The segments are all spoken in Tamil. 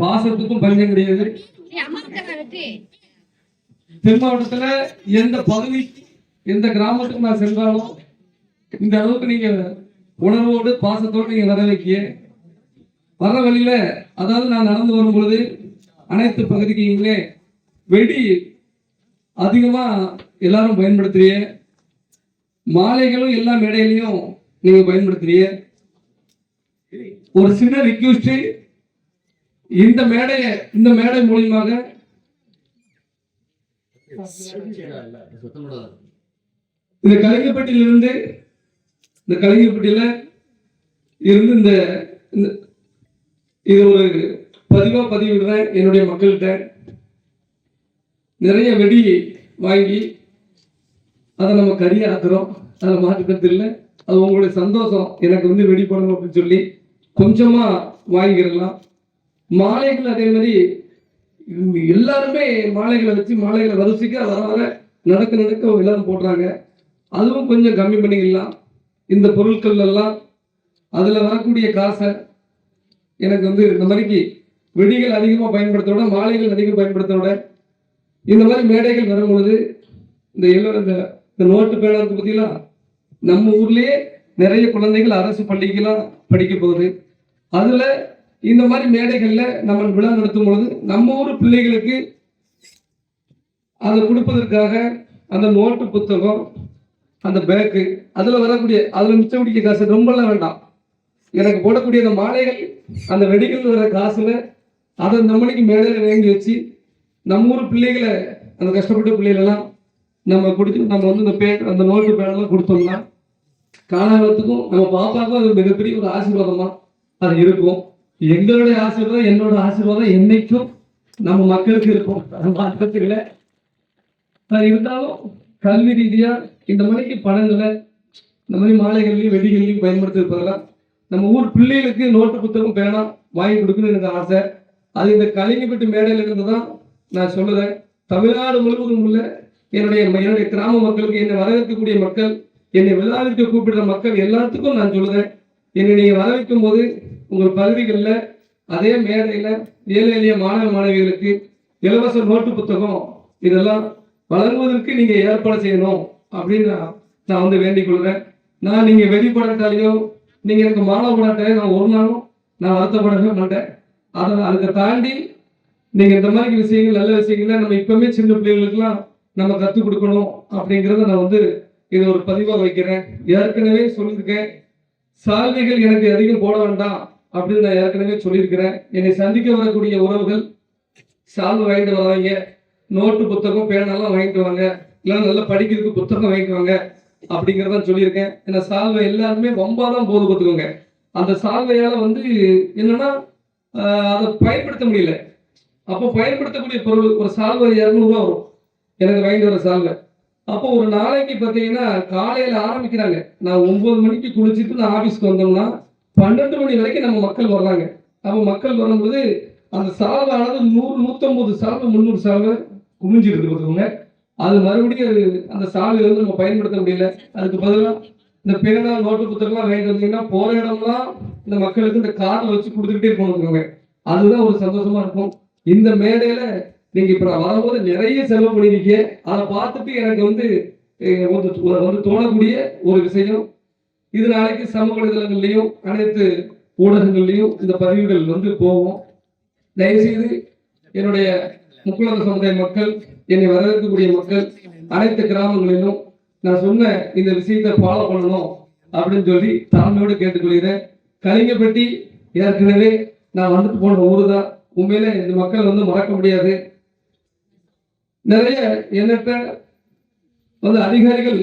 பாசத்துக்கும் பஞ்சம் கிடையாது. தென் மாவட்டத்துல எந்த பகுதி எந்த கிராமத்துக்கு நான் சென்றாலும் இந்த அளவுக்கு நீங்க உணர்வோடு பாசத்தோடு நீங்க வர வைக்க வர வழியில, அதாவது நான் நடந்து வரும்பொழுது அனைத்து பகுதிக்குங்களே வெடி அதிகமா எல்லாரும் பயன்படுத்துறீங்க, மாலைகளும் எல்லா மேடையிலையும் நீங்க பயன்படுத்துறீங்க. ஒரு சின்ன ரிக்வெஸ்ட், இந்த மேடை மூலியமாக இந்த கலைஞப்பட்டியிலிருந்து இந்த இது ஒரு பதிவிடுறேன். என்னுடைய மக்கள்கிட்ட நிறைய வெடி வாங்கி அதை நம்ம கறியா ஆக்குறோம், அதை மாற்றுக்கிறது இல்லை. அது உங்களுடைய சந்தோஷம். எனக்கு வெடி போடணும் அப்படின்னு சொல்லி கொஞ்சமா வாங்கிடலாம். மாலைகள் அதே மாதிரி எல்லாருமே மாலைகளை வச்சு மாலைகளை வரிசைக்கு வர நடக்க எல்லாரும் போடுறாங்க. அதுவும் கொஞ்சம் கம்மி பண்ணிக்கலாம். இந்த பொருட்கள் எல்லாம் அதுல வரக்கூடிய காசை எனக்கு இந்த மாதிரிக்கு வெடிகள் அதிகமாக பயன்படுத்தோட, மாலைகள் அதிகம் பயன்படுத்தோட, இந்த மாதிரி மேடைகள் வரும்பொழுது இந்த நோட்டு பேனருக்கு பத்தினா நம்ம ஊர்லயே நிறைய குழந்தைகள் அரசு பள்ளிக்கெல்லாம் படிக்க போகுது. அதுல இந்த மாதிரி மேடைகள்ல நம்ம விழா நடத்தும் பொழுது நம்ம ஊர் பிள்ளைகளுக்கு அதை கொடுப்பதற்காக அந்த நோட்டு புத்தகம், அந்த பேக்கு, அதுல வரக்கூடிய அதுல மிச்சம் பிடிக்க காசு ரொம்பலாம் வேண்டாம். எனக்கு போடக்கூடிய அந்த மாலைகள், அந்த வெடிகள் வர காசுல அதை நம்மளுக்கு மேடையில வாங்கி வச்சு நம்ம ஊர் பிள்ளைகளை, அந்த கஷ்டப்பட்ட பிள்ளைகளெல்லாம் நம்ம கொடுத்து நம்ம அந்த நோட்டு பேனெல்லாம் கொடுத்தோம்னா காலகாலத்துக்கும் நம்ம பாப்பாக்கும் அது மிகப்பெரிய ஒரு ஆசீர்வாதமா அது இருக்கும். எங்களுடைய ஆசீர்வாதம், என்னோட ஆசீர்வாதம் என்னைக்கும் நம்ம மக்களுக்கு இருக்கும். மாற்றத்தில் இருந்தாலும் கல்வி ரீதியா இந்த மாதிரிக்கு பணங்களை இந்த மாதிரி மாலைகள்லையும் வெடிகள்லையும் பயன்படுத்திருப்பதெல்லாம் நம்ம ஊர் பிள்ளைகளுக்கு நோட்டு புத்தகம் பேனா வாங்கி கொடுக்கணும்னு எனக்கு ஆசை. அது இந்த கலைஞப்பட்டு மேடையில இருந்து தான் நான் சொல்லுறேன். தமிழ்நாடு முழுவதும் உள்ள என்னுடைய கிராம மக்களுக்கு, என்னை வரவேற்கக்கூடிய மக்கள், என்னை விழாவிற்கு கூப்பிடுற மக்கள் எல்லாத்துக்கும் நான் சொல்லுறேன். என்னை நீங்க வரவேற்கும் போது உங்கள் பகுதிகளில் அதே மேடையில ஏழை எளிய மாணவ மாணவிகளுக்கு இலவச நோட்டு புத்தகம் இதெல்லாம் வழங்குவதற்கு நீங்க ஏற்பாடு செய்யணும் அப்படின்னு நான் வேண்டிக் கொள்கிறேன். நான் நீங்க வெளிப்படாட்டாலேயோ நீங்க எனக்கு மாலை போடாட்டாலே நான் ஒரு நாளும் நான் வருத்தப்படவே மாட்டேன். அதுக்கு தாண்டி நீங்க இந்த மாதிரி விஷயங்கள், நல்ல விஷயங்கள நம்ம இப்பவுமே சின்ன பிள்ளைகளுக்கெல்லாம் நம்ம கற்றுக் கொடுக்கணும் அப்படிங்கிறத நான் இது ஒரு பதிவாக வைக்கிறேன். ஏற்கனவே சொல்லியிருக்கேன், சால்வைகள் எனக்கு அதிகம் போட வேண்டாம் அப்படின்னு நான் ஏற்கனவே சொல்லியிருக்கிறேன். என்னை சந்திக்க வரக்கூடிய உறவுகள் சால்வை வாங்கிட்டு வராங்க, நோட்டு புத்தகம் பேனெல்லாம் வாங்கிட்டு வாங்க, இல்லை நல்லா படிக்கிறதுக்கு புத்தகம் வாங்கிட்டு வாங்க அப்படிங்கிறத சொல்லியிருக்கேன். ஏன்னா சால்வை எல்லாருமே ரொம்ப தான் போது பார்த்துக்கோங்க. அந்த சால்வையால என்னன்னா அதை பயன்படுத்த முடியல. அப்போ பயன்படுத்தக்கூடிய பொருள் ஒரு சால்வை 200 ரூபா வரும் எனக்கு வாங்கிட்டு வர சால்வை. அப்போ ஒரு நாளைக்கு பார்த்தீங்கன்னா காலையில ஆரம்பிக்கிறாங்க. நான் 9 மணிக்கு குளிச்சுட்டு நான் ஆபீஸ்க்கு வந்தோம்னா 12 மணி வரைக்கும் நம்ம மக்கள் வர்றாங்க. அப்போ மக்கள் வரும்போது அந்த சால்வானது 100, 150 சால்வை, 300 சால்வை குமிஞ்சிருக்கு பார்த்துக்கோங்க. அது மறுபடியும் அந்த சால்வை நம்ம பயன்படுத்த முடியல. அதுக்கு பதிலாக இந்த பேனா நோட்டு புத்தகம்லாம் வாங்கிட்டு வந்தீங்கன்னா போற இடம்லாம் இந்த மக்களுக்கு இந்த கார்ல வச்சு கொடுத்துக்கிட்டே இருக்கணும். அதுதான் ஒரு சந்தோஷமா இருக்கும். இந்த மேடையில நீங்க இப்ப வரும்போது நிறைய செலவு பண்ணிருக்கீங்க. அதை பார்த்துட்டு எனக்கு தோணக்கூடிய ஒரு விஷயம், இது நாளைக்கு சமூக வலைதளங்கள்லையும் அனைத்து ஊடகங்கள்லையும் இந்த பதிவுகள் போகும். தயவுசெய்து என்னுடைய முக்குளந்த சமுதாய மக்கள், என்னை வரவேற்கக்கூடிய மக்கள் அனைத்து கிராமங்களிலும் நான் சொன்ன இந்த விஷயத்தை ஃபாலோ பண்ணணும் அப்படின்னு சொல்லி தாழ்மையோடு கேட்டுக்கொள்கிறேன். கலிங்கப்பட்டி ஏற்கனவே நான் போன ஊரு தான். உண்மையிலே இந்த மக்கள் மறக்க முடியாது. நிறைய எண்ணற்ற அதிகாரிகள்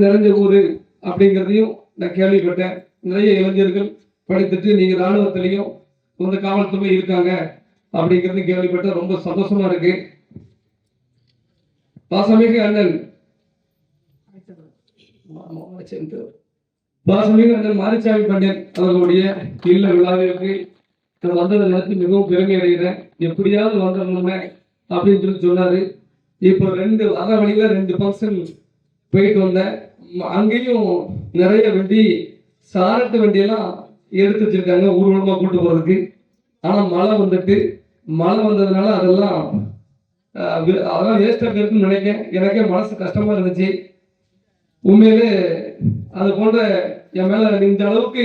நிறைஞ்ச ஊரு அப்படிங்கிறதையும் நான் கேள்விப்பட்டேன். நிறைய இளைஞர்கள் படித்துட்டு நீங்க ராணுவத்திலையும் காவல்துறை இருக்காங்க அப்படிங்கிறது கேள்விப்பட்ட ரொம்ப சந்தோஷமா இருக்கு. பாசமிகு அண்ணன் மாரிசாமி பண்டியன் அவர்களுடைய இல்ல விழாவிற்கு நான் வந்ததை நினைத்து மிகவும் பெருமை அடைகிறேன். எப்படியாவது வந்துடணுமே அப்படின்னு சொன்னாரு. இப்போ வர வழியில 2 ஃபங்க்ஷன் போயிட்டு வந்தேன். அங்கேயும் நிறைய வண்டி, சாரட்டு வண்டியெல்லாம் எடுத்து வச்சிருக்காங்க ஊர்வலமா கூட்டு போறதுக்கு. ஆனா மழை வந்ததுனால அதெல்லாம் அதெல்லாம் வேஸ்டா இருக்குன்னு நினைக்கிறேன். எனக்கே மனசு கஷ்டமா இருந்துச்சு. உண்மையிலே அது போன்ற என் மேல இந்த அளவுக்கு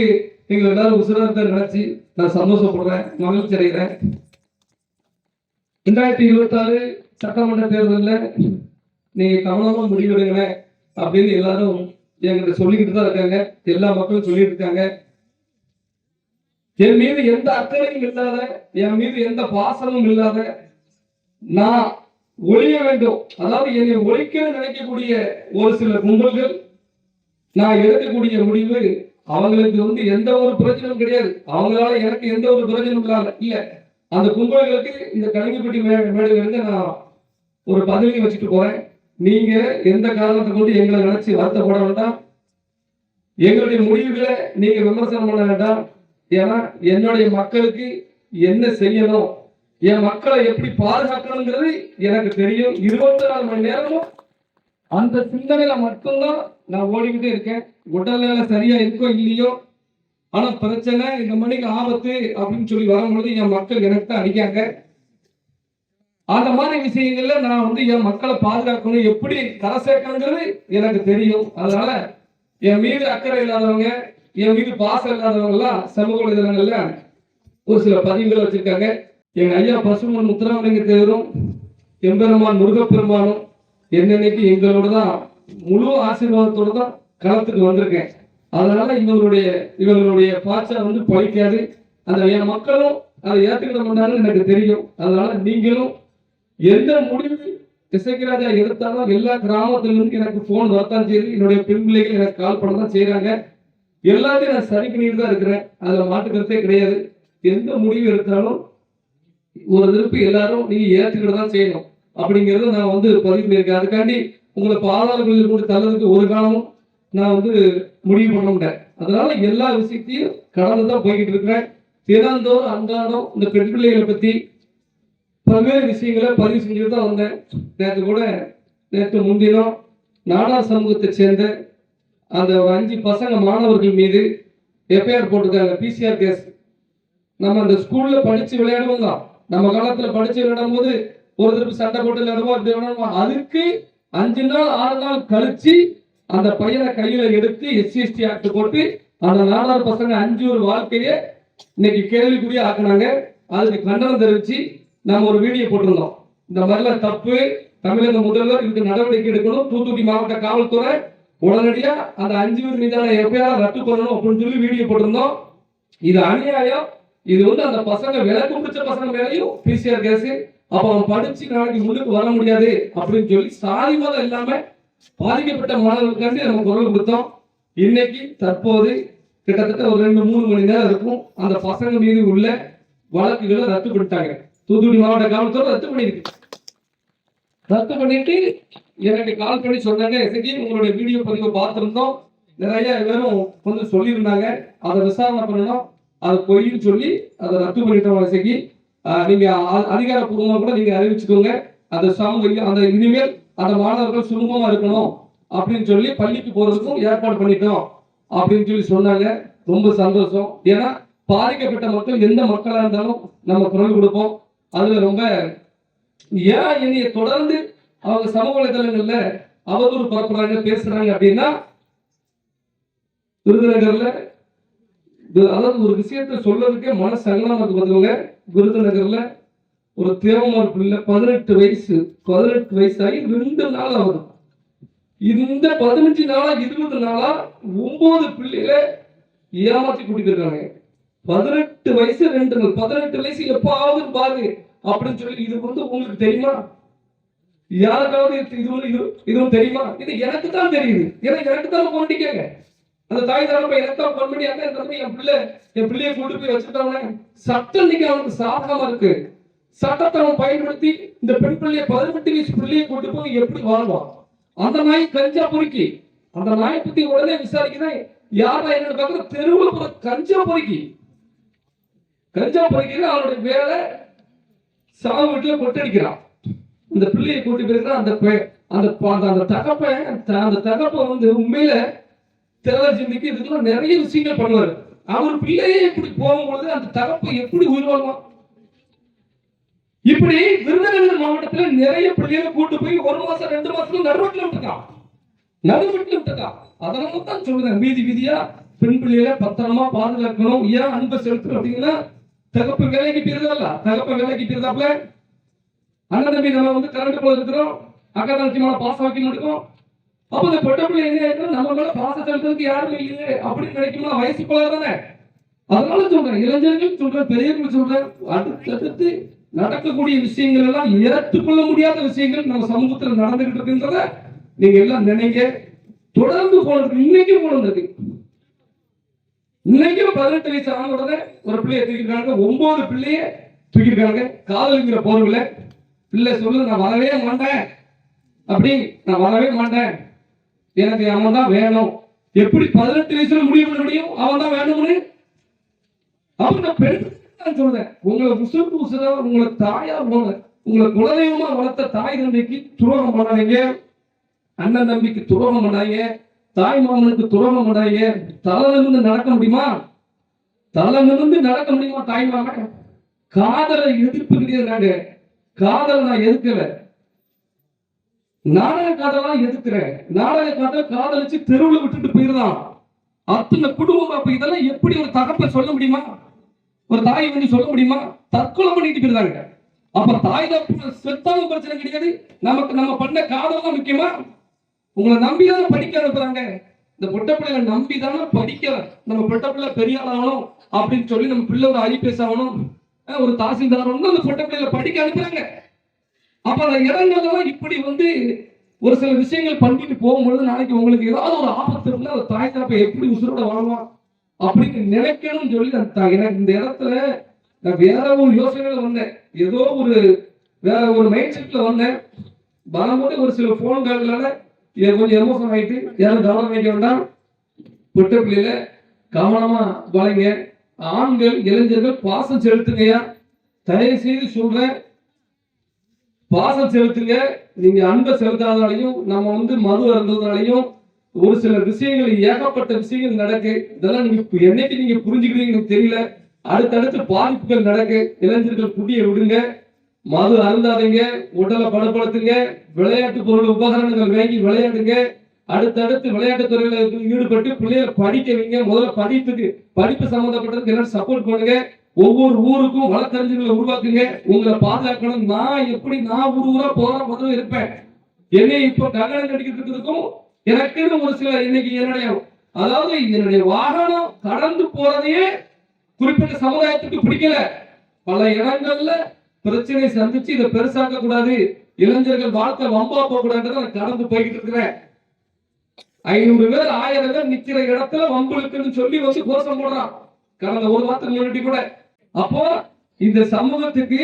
நீங்க எல்லாரும் உசுரத்தை நினைச்சு நான் சந்தோஷப்படுறேன், மகிழ்ச்சி அடைகிறேன். 2026 சட்டமன்ற தேர்தலில் நீங்க கவனமா முடிவெடுங்க அப்படின்னு எல்லாரும் என்கிட்ட சொல்லிக்கிட்டு தான் இருக்காங்க. எல்லா மக்களும் சொல்லிட்டு இருக்காங்க. என் மீது எந்த அக்கறையும் இல்லாத, என் மீது எந்த பாசமும் இல்லாத, நான் ஒழிய வேண்டும், அதாவது என்னை ஒழிக்க நினைக்கக்கூடிய ஒரு சில கும்பல்கள் நான் எடுக்கக்கூடிய முடிவு அவங்களுக்கு எந்த ஒரு பிரச்சனையும் கிடையாது. அவங்களால எனக்கு எந்த ஒரு பிரச்சனையும் இல்ல. அந்த கும்பல்களுக்கு இந்த கணினிப்பட்டி மேடையிலிருந்து நான் ஒரு பதவி வச்சுட்டு போறேன். நீங்க எந்த காரணத்தை கொண்டு எங்களை நினைச்சு வருத்தப்பட வேண்டாம். எங்களுடைய முடிவுகளை நீங்க விமர்சனம் பண்ண வேண்டாம். ஏன்னா என்னுடைய மக்களுக்கு என்ன செய்யணும், என் மக்களை எப்படி பாதுகாக்கணுங்கிறது எனக்கு தெரியும். 24 மணி நேரமும் அந்த சிந்தனையில மட்டும்தான் நான் ஓடிக்கிட்டே இருக்கேன். உடல்நிலை சரியா இருக்கோ இல்லையோ, ஆனா பிரச்சனை இந்த மணிக்கு ஆபத்து அப்படின்னு சொல்லி வரும்பொழுது என் மக்கள் எனக்கு தான் அடிக்காங்க. அந்த மாதிரி விஷயங்கள்ல நான் என் மக்களை பாதுகாக்கணும், எப்படி கரை சேர்க்கணுங்கிறது எனக்கு தெரியும். அதனால என் மீது அக்கறை இல்லாதவங்க, என் மீது பாசம் இல்லாதவங்க எல்லாம் சமூக வலைதளங்கள்ல ஒரு சில பதிவுகள் வச்சிருக்காங்க. எங்க ஐயா பசுமன் முத்துராமலிங்க தேவரும் எம்பெருமான் முருகப்பெருமானும் என்னன்னைக்கு எங்களோட தான் முழு ஆசீர்வாதத்தோடு தான் களத்துக்கு வந்திருக்கேன். அதனால இவங்களுடைய பாச்சா பழிக்காது. அந்த என் மக்களும் அதை ஏற்றுக்கிட மாட்டாங்கன்னு எனக்கு தெரியும். அதனால நீங்களும் எந்த முடிவு இசைக்கராஜா எடுத்தாலும் எல்லா கிராமத்திலிருந்து எனக்கு போன் வரத்தான் செய்யுது. என்னுடைய பெண் பிள்ளைகள் எனக்கு கால் பண்ண தான் செய்யறாங்க. எல்லாத்தையும் நான் சரி பண்ணிட்டு தான் இருக்கிறேன். அதுல மாட்டுக்கிறதே கிடையாது. எந்த முடிவு எடுத்தாலும் ஒரு திருப்பி எல்லாரும் நீங்க ஏற்றுக்கிட்டு தான் செய்யணும் அப்படிங்கறத நான் பதிவு பண்ணியிருக்கேன். அதுக்காண்டி உங்களை பாதாளங்களில் கூட தள்ளதுக்கு ஒரு காலமும் நான் முடிவு பண்ண முடியேன். அதனால எல்லா விஷயத்தையும் கடந்துதான் போய்கிட்டு இருக்கிறேன். தினந்தோறும் அன்றாடம் இந்த பெண் பிள்ளைகளை பத்தி பல்வேறு விஷயங்களை பதிவு செஞ்சுட்டு தான் வந்தேன். நேற்று முன்தினம் நாடார் சமூகத்தை சேர்ந்த அந்த 5 பசங்க மாணவர்கள் மீது எஃப்ஐஆர் போட்டிருக்காங்க. PCR case. நம்ம அந்த ஸ்கூல்ல படிச்சு விளையாடுவோம் தான். நம்ம காலத்துல படிச்சு விளையாடும் போது ஒரு திருப்பி சண்டை போட்டு விளையாடுவோம். அதுக்கு 5 நாள் 6 நாள் கழிச்சு அந்த பையனை கையில எடுத்து SC/ST ஆக்ட் போட்டு அந்த நாடார் பசங்க 5 ஒரு வாழ்க்கையை இன்னைக்கு கேள்விக்குரிய ஆக்குனாங்க. அதுக்கு கண்டனம் தெரிவிச்சு நாம ஒரு வீடியோ போட்டிருந்தோம். இந்த மாதிரிலாம் தப்பு, தமிழக முதல்வர் இதுக்கு நடவடிக்கை எடுக்கணும், தூத்துக்குடி மாவட்ட காவல்துறை உடனடியா அந்த 5 பேர் மீதான எஃப்ஐஆர் ரத்து பண்ணணும் அப்படின்னு சொல்லி வீடியோ போட்டிருந்தோம். இது அநியாயம். இது அந்த பசங்க விலக்கு பிடிச்ச பசங்க மேலையும் பிசிஆர் கேஸ். அப்ப அவன் படிச்சு நாளைக்கு முன்னுக்கு வர முடியாது அப்படின்னு சொல்லி சாதி மதம் இல்லாம பாதிக்கப்பட்ட மாணவர்களுக்காண்டி நம்ம குரல் கொடுத்தோம். இன்னைக்கு தற்போது கிட்டத்தட்ட ஒரு 2-3 மணி நேரம் இருக்கும். அந்த பசங்க மீது உள்ள வழக்குகளை ரத்து பண்ணிட்டாங்க. தூத்துக்குடி மாவட்ட காவல்துறை ரத்து பண்ணிருக்கு. ரத்து பண்ணிட்டு எனக்கு கால் பண்ணி சொன்னாங்க, எஸ்ஐஜி உங்களுடைய வீடியோ பதிவை பார்த்திருந்தோம், நிறைய பேரும் சொல்லியிருந்தாங்க, அதை விசாரணை பண்ணணும், அது பொய்ன்னு சொல்லி அதை ரத்து பண்ணிட்டோம். எஸ்ஐஜி நீங்க அதிகாரப்பூர்வமா கூட நீங்க அறிவிச்சுக்கோங்க. அந்த இனிமேல் அந்த மாணவர்கள் சுலபமா இருக்கணும் அப்படின்னு சொல்லி பள்ளிக்கு போறதுக்கும் ஏற்பாடு பண்ணிட்டோம் அப்படின்னு சொல்லி சொன்னாங்க. ரொம்ப சந்தோஷம். ஏன்னா பாதிக்கப்பட்ட மக்கள் எந்த மக்களா இருந்தாலும் நம்ம குரல் கொடுப்போம். அதுல ரொம்ப ஏன் என்னைய தொடர்ந்து அவங்க சமூக வலைதளங்கள்ல அவதூறு பரப்புறாங்க, பேசுறாங்க அப்படின்னா, விருதுநகர்ல அதாவது ஒரு விஷயத்த சொல்றதுக்கே மன சங்கடமா இருக்கு. பார்த்துக்கோங்க, விருதுநகர்ல ஒரு தேவமார் பிள்ளை 18 வயசாகி 2 நாள் ஆகுது. இந்த 15 நாளா 20 நாளா 9 பிள்ளைகளை ஏமாத்தி கூட்டிட்டு இருக்காங்க. 18 வயசு 2 நாள். 18 வயசு எப்ப ஆகுதுன்னு பாருங்க அப்படின்னு சொல்லி. இது உங்களுக்கு தெரியுமா? யாருக்காவது இது தெரியுமா? இது எனக்கு தான் தெரியுது. ஏன்னா எனக்கு தான் போன் அடிக்காங்க. அந்த தாய் தரப்ப எனக்கு தான் போன் பண்ணி என் பிள்ளைய கூட்டு போய் வச்சுட்டாங்க. சட்டம் இன்னைக்கு அவனுக்கு சாதகமா இருக்கு. சட்டத்தை அவன் பயன்படுத்தி இந்த பெண் பிள்ளைய 18 வயசு பிள்ளைய கூட்டு போய் எப்படி வாழ்வான்? அந்த நாய் கஞ்சா பொறுக்கி, அந்த நாயை பத்தி உடனே விசாரிக்கிறேன். யாரா என்ன பார்க்குற தெருவில் போற கஞ்சா பொறுக்கி அவனுடைய வேலை சாவு வீட்டுல கொட்டடிக்கிறான். அந்த பிள்ளையை கூட்டி போயிருக்கான். அந்த தகப்ப உண்மையில தேவை சிந்திக்கு இதுக்கெல்லாம் நிறைய விஷயங்கள் பண்ணுவாரு. அவர் பிள்ளையே எப்படி போகும்பொழுது அந்த தகப்பை எப்படி உயிர்வாழ்வான்? இப்படி விருதுநகர் மாவட்டத்துல நிறைய பிள்ளைகளை கூட்டு போய் 1 மாசம் 2 மாசத்துல நடுவட்டில் விட்டுருக்கான். அதனால தான் சொல்றேன், வீதி வீதியா பெண் பிள்ளைகளை பத்திரமா பாதுகாக்கணும். ஏன் அன்பை செலுத்து அப்படின்னா, தகப்பு வேலைக்கு போயிருந்தாப்ல அண்ணன் தம்பி நம்ம வந்து கரண்ட் போல இருக்கிறோம், அக்கா தங்கச்சி மேல பாசம் வைக்க முடியும். அப்ப இந்த பொட்ட பிள்ளை என்ன ஆயிடும், நம்ம மேல பாசம் செலுத்துறதுக்கு யாருமே இல்லையே அப்படின்னு நினைக்குமா, வயசு போல தானே. அதனால சொல்றேன், இளைஞர்கள் சொல்றேன், பெரியவர்கள் சொல்றேன், அடுத்தடுத்து நடக்கக்கூடிய விஷயங்கள் எல்லாம் ஏற்றுக்கொள்ள முடியாத விஷயங்கள் நம்ம சமூகத்தில் நடந்துகிட்டு இருக்குன்றத நீங்க எல்லாம் நினைங்க. தொடர்ந்து போனதுக்கு இன்னைக்கும் போனதுக்கு இன்னைக்கும் 18 வயசு ஆன உடனே ஒரு பிள்ளைய தூக்கிருக்காங்க, 9 பிள்ளைய தூக்கிருக்காங்க. காதலிங்கிற போர்வுல பிள்ளை சொல்லு, நான் வரவே மாட்டேன் அப்படி, நான் வரவே மாட்டேன், எனக்கு அவன் தான் வேணும். எப்படி 18 வயசுல முடிவு பண்ண முடியும் அவன் தான் வேணும்னு? அவங்க பெண் சொல்றேன், உங்களை உசுரா உங்களை தாயா உங்களை குலதெய்வமா வளர்த்த தாய் தந்தைக்கு துரோகம் பண்ணாதீங்க, அண்ணன் தம்பிக்கு துரோகம் பண்ணாங்க, தாய் மாமனுக்கு துரோகம் பண்ணாங்க. தலை நிமிர்ந்து நடக்க முடியுமா? தாய் மாமன் காதலை எதிர்ப்பு கிடையாது. காதலை நான் எதிர்க்கல, நாடக காதலாம் எதிர்க்கிறேன். நாடக காதல் காதலிச்சு தெருவில் விட்டுட்டு போயிருந்தான் அத்தனை குடும்பம். அப்ப இதெல்லாம் எப்படி ஒரு தகப்ப சொல்ல முடியுமா? ஒரு தாய் வந்து சொல்ல முடியுமா? தற்கொலை பண்ணிட்டு போயிருந்தாங்க. அப்ப தாய் தப்பு செத்தாலும் பிரச்சனை கிடையாது, நமக்கு நம்ம பண்ண காதல் தான் முக்கியமா? உங்களை நம்பிதானே படிக்க அனுப்புறாங்க. இந்த பொட்ட பிள்ளைகளை நம்பிதானே படிக்க, நம்ம பொட்ட பிள்ளை பெரிய ஆகணும் அப்படின்னு சொல்லி நம்ம பிள்ளை ஒரு ஐபிஎஸ் ஆகணும், ஒரு தாசில்தார் ஆகணும், அந்த பொட்ட பிள்ளைகளை படிக்க அனுப்புறாங்க. அப்ப அந்த இடங்கள்லாம் இப்படி வந்து ஒரு சில விஷயங்கள் பண்ணிட்டு போகும்பொழுது நாளைக்கு உங்களுக்கு ஏதாவது ஒரு ஆபத்து இருந்தா ஒரு தாய் தாப்பை எப்படி உசுரோட வாழலாம் அப்படின்னு நினைக்கணும்னு சொல்லி எனக்கு இந்த இடத்துல நான் வேற ஒரு யோசனையில வந்தேன், ஏதோ ஒரு வேற ஒரு மைண்ட் செட்ல வந்தேன். வரும்போது ஒரு சில போன் கால்களால கொஞ்சம் எமோஷன் ஆயிட்டு, யாரும் கவனம் வைக்க வேண்டாம், பொட்ட பிள்ளையில கவனமா வளைங்க. ஆண்கள் இளைஞர்கள் பாசம் செலுத்துங்கயா, தயவு செய்து சொல்றேன், பாசம் செலுத்துங்க. நீங்க அன்பை செலுத்தாதாலையும் நம்ம வந்து மது அருந்ததுனாலையும் ஒரு சில விஷயங்கள், ஏகப்பட்ட விஷயங்கள் நடக்கு. இதெல்லாம் நீங்க என்னைக்கு நீங்க புரிஞ்சுக்கிறீங்கன்னு தெரியல. அடுத்தடுத்து பாதிப்புகள் நடக்கு. இளைஞர்கள் குடியை விடுங்க, மது அருந்தாதீங்க, உடலை பலப்படுத்துங்க, விளையாட்டு பொருள் உபகரணங்கள் வாங்கி விளையாடுங்க. அடுத்தடுத்து விளையாட்டு துறையில ஈடுபட்டு பிள்ளைகளை படிக்க வைங்க. முதல்ல படிப்பு சம்பந்தப்பட்டதுக்கு எல்லாரும் சப்போர்ட் பண்ணுங்க. ஒவ்வொரு ஊருக்கும் வழக்கறிஞர்களை உருவாக்குங்க, உங்களை பாதுகாக்கணும். நான் ஊரா போற முதல்ல இருப்பேன். என்னை இப்ப கங்கணம் கடிக்கிறதுக்கும் எனக்குன்னு ஒரு சில இன்னைக்கு என்னுடைய வாகனம் கடந்து போறதையே குறிப்பிட்ட சமுதாயத்துக்கு பிடிக்கல. பல இடங்கள்ல பிரச்சனை சந்திச்சு இதை பெருசாக்க கூடாது, இளைஞர்கள் வாழ்க்கை வம்பா போக கூடாது கடந்து போய்கிட்டு இருக்கிறேன். 500 பேர் 1000 பேர் நிக்கிற இடத்துல வம்புக்குன்னு சொல்லி வந்து கோஷம் போடுறான் கடந்த ஒரு வாரத்துக்கு முன்னாடி கூட. அப்போ இந்த சமூகத்துக்கு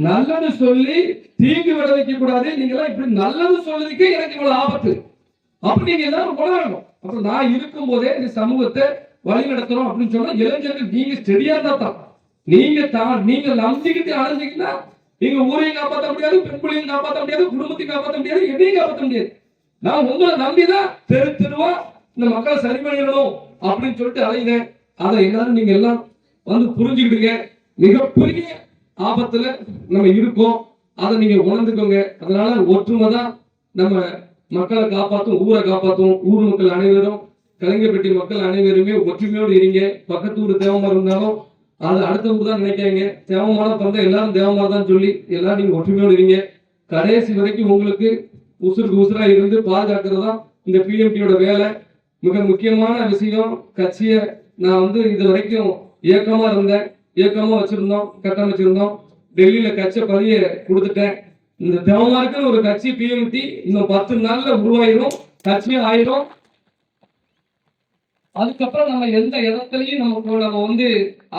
நல்லது சொல்லி தீங்கு விளைவிக்க கூடாது. நீங்க எல்லாம் இப்படி நல்லது சொல்றதுக்கு எனக்கு இவ்வளவு ஆபத்து, அப்படி நீங்க எல்லாரும் உணரணும். அப்புறம் நான் இருக்கும் போதே இந்த சமூகத்தை வழி நடத்துறோம் அப்படின்னு சொன்னா இளைஞர்கள் நீங்க ஸ்டெடியா தான். நீங்க நம்பிக்கிட்டு அழைஞ்சிங்கன்னா நீங்க ஊரையும் காப்பாற்ற முடியாது, பெண் பிள்ளையும் காப்பாற்ற முடியாது, குடும்பத்தையும் காப்பாற்ற முடியாது, எதையும் காப்பாற்ற முடியாது. நான் உங்களை நம்பிதான் தெருவா இந்த மக்களை சரி பண்ணிடணும் அப்படின்னு சொல்லிட்டு அலையினேன். அதை எல்லாரும் நீங்க எல்லாம் வந்து புரிஞ்சுக்கிடுங்க. மிகப்பெரிய ஆபத்துல நம்ம இருக்கோம், அதை நீங்க உணர்ந்துக்கோங்க. அதனால ஒற்றுமை தான் நம்ம மக்களை காப்பாற்றும், ஊரை காப்பாற்றும். ஊர் மக்கள் அனைவரும், கலிங்கப்பட்டி மக்கள் அனைவருமே ஒற்றுமையோடு இருங்க. பக்கத்து ஊர் தேவமாக இருந்தாலும் அது அடுத்த ஊர் தான் நினைக்காங்க. தேவமான பிறந்த எல்லாரும் தேவமாக தான் சொல்லி எல்லாரும் நீங்க ஒற்றுமையோடு இருங்க. கடைசி வரைக்கும் உங்களுக்கு உசுருக்கு உசுரா இருந்து பாதுகாக்கிறது தான் இந்த பிஎம்டியோட வேலை. மிக முக்கியமான விஷயம், கட்சியை நான் வந்து இது வரைக்கும் இயக்கமா இருந்தேன், இயக்கமா வச்சிருந்தோம், கட்டமைச்சிருந்தோம். டெல்லியில கட்சி பதிய கொடுத்துட்டேன். இந்த தேவமார்க்குன்னு ஒரு கட்சி பிஎம்டி இன்னும் 10 நாள்ல உருவாயிரும், கட்சியும் ஆயிரும். அதுக்கப்புறம் நம்ம எந்த இடத்துலயும் நம்ம வந்து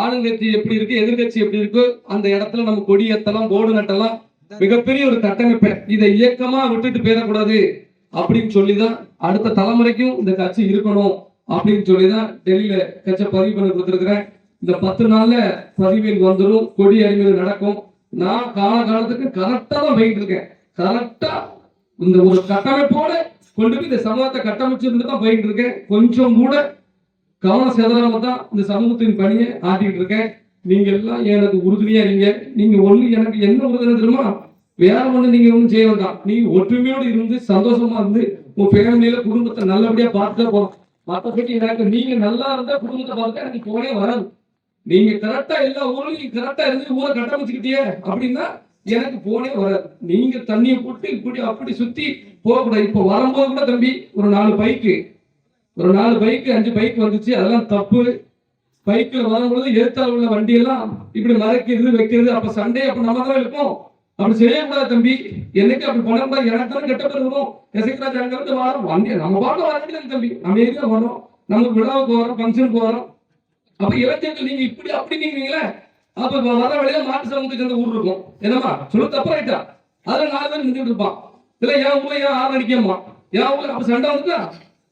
ஆளுங்கட்சி எப்படி இருக்கு, எதிர்கட்சி எப்படி இருக்கு, அந்த இடத்துல நம்ம கொடி ஏத்தலாம், போர்டு நட்டலாம். மிகப்பெரிய ஒரு கட்டமைப்பை இதை இயக்கமா விட்டுட்டு போயிடக்கூடாது அப்படின்னு சொல்லிதான் அடுத்த தலைமுறைக்கும் இந்த கட்சி இருக்கணும் அப்படின்னு சொல்லிதான் டெல்லியில கட்சி பதிவு பண்ணி கொடுத்துருக்கிறேன். இந்த 10 நாள்ல பதிவில் வந்துடும், கொடி அறிமுறை நடக்கும். நான் காலத்துக்கு கரெக்டா தான் போயிட்டு இருக்கேன். கரெக்டா இந்த ஒரு கட்டமைப்போட கொண்டு போய் இந்த சமூகத்தை கட்டமைச்சிருந்து தான் போயிட்டு இருக்கேன். கொஞ்சம் கூட கவனம் செதறாம தான் இந்த சமூகத்தின் பணியை ஆட்டிட்டு இருக்கேன். நீங்க எல்லாம் எனக்கு உறுதுணையா நீங்க ஒண்ணு எனக்கு என்ன உறுதுணை தெரியுமா? வேற ஒண்ணு நீங்க ஒண்ணும் செய்ய வேண்டாம். நீங்க ஒற்றுமையோடு இருந்து சந்தோஷமா இருந்து உங்க ஃபேமிலியில குடும்பத்தை நல்லபடியா பார்த்துட்டா போதும். மற்றபடி எனக்கு நீங்க நல்லா இருந்தா குடும்பத்தை பார்த்தா எனக்கு போனே வராது. நீங்க கரெக்டா எல்லா ஊர்லயும் கரெக்டா இருந்து ஊரை கட்டமைச்சுக்கிட்டே அப்படின்னா எனக்கு போனே வராது. நீங்க தண்ணியை போட்டு இப்படி அப்படி சுத்தி போகக்கூடாது. இப்ப வரும்போது கூட தம்பி ஒரு 4 பைக்கு 5 பைக் வந்துச்சு. அதெல்லாம் தப்பு. பைக்ல வரும்பொழுது எழுத்தால் உள்ள வண்டி எல்லாம் இப்படி மறைக்கிறது வைக்கிறது, அப்ப சண்டே அப்ப நம்ம தான் இருப்போம். அப்படி செய்யக்கூடாது தம்பி. என்னைக்கு அப்படி பண்ணக்கூடாது. எனக்கு தான் கெட்ட பேர் வரும். எசைக்கராஜ் அங்கிருந்து வரோம் வண்டி நம்ம பாட்டு வர வேண்டியது தம்பி. நம்ம ஏரியா வரோம், நம்ம விழாவுக்கு வரோம், ஃபங்க்ஷனுக்கு வரோம். அப்ப இளைஞர்கள் நீங்க இப்படி அப்படி நீங்களே அப்ப வர வழியில மாட்டு சமூகத்துக்கு அந்த ஊர் இருக்கும். என்னமா சொல்லு தப்பு ரைட்டா? அதுல 4 பேர் நின்றுட்டு இருப்பான். இல்ல என் ஊர்ல ஏன் ஆறு அடிக்கமா என் ஊர்ல அப்ப சண்டை வந்துட்டா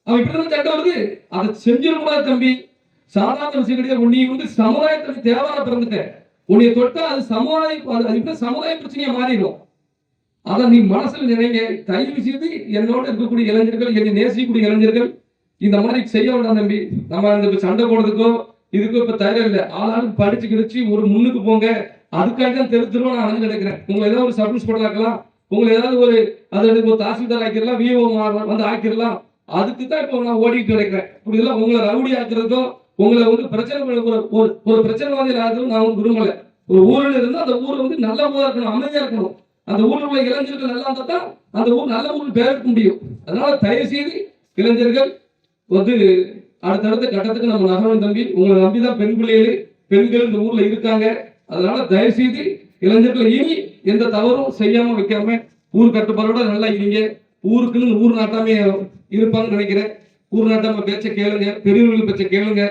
அவன் இப்படிதான் சண்டை வருது. அதை செஞ்சிடக்கூடாது தம்பி. சாதாரண விஷயம் கிடையாது. நீ சமுதாயத்துக்கு தேவையான பிறந்துட்ட. உன்னைய தொட்டா அது சமுதாய பிரச்சனையா மாறிடும். அதை நீ மனசுல நினைங்க. தயவு செய்து என்னோட இருக்கக்கூடிய இளைஞர்கள், என்னை நேசிக்கக்கூடிய இளைஞர்கள் இந்த மாதிரி செய்ய விடாது தம்பி. நம்ம அந்த சண்டை போடுறதுக்கோ இதுக்கோ இப்ப தயார் இல்லை. ஆளாளுக்கு படிச்சு கிடைச்சு ஒரு முன்னுக்கு போங்க. அதுக்காக தான் தெருவா நான் வந்து கிடைக்கிறேன். உங்களை ஏதாவது ஒரு சப் இன்ஸ்பெக்டர் ஆக்கலாம், உங்களை ஏதாவது ஒரு தாசில்தார் ஆக்கிடலாம், விஓ வந்து ஆக்கிடலாம். அதுக்கு தான் இப்போ நான் ஓடிட்டு கிடைக்கிறேன். இப்படி எல்லாம் உங்களை ரவுடி ஆக்குறதோ உங்களை பிரச்சனை ஒரு பிரச்சனைவாதியில் ஆகுறது நான் விரும்பல. ஒரு ஊரில் இருந்து அந்த ஊர் நல்ல ஊரா இருக்கணும், அமைதியா இருக்கணும். அந்த ஊரில் உள்ள இளைஞர்கள் நல்லா இருந்தா தான் அந்த ஊர் நல்ல ஊர் பேர் எடுக்க முடியும். அதனால தயவு செய்து இளைஞர்கள் அடுத்தடுத்த கட்டத்துக்கு நம்ம நகரம் தம்பி. உங்களை நம்பிதான் பெண்கள் இந்த ஊர்ல இருக்காங்க. அதனால தயவு செய்து இளைஞர்கள் இனி எந்த தவறும் செய்யாம வைக்காம ஊர் கட்டுப்பாடோட நல்லா இருங்க. ஊருக்குன்னு ஊர் நாட்டாமே இருப்பாங்கன்னு நினைக்கிறேன். ஊர் நாட்டாம பேச்ச கேளுங்க, பெரியவர்கள் பேச்ச கேளுங்க.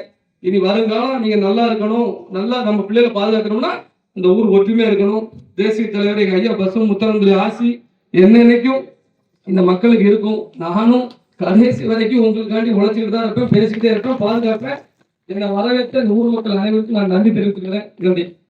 இனி வருங்காலம் நீங்க நல்லா இருக்கணும், நல்லா நம்ம பிள்ளைகளை பாதுகாக்கணும்னா இந்த ஊர் ஒற்றுமையா இருக்கணும். தேசிய தலைவர் எங்க ஐயா பசும் முத்தரனுடைய ஆசி என்னைக்கும் இந்த மக்களுக்கு இருக்கும். நானும் கடைசி வரைக்கும் உங்களுக்காண்டி உழைச்சிக்கிட்டு தான் இருப்பேன், பேசிக்கிட்டே இருப்பேன், பாதுகாப்பேன். என்னை வரவேற்ற ஊர் மக்கள் அனைவருக்கும் நான் நன்றி தெரிவித்துக்கிறேன். நன்றி.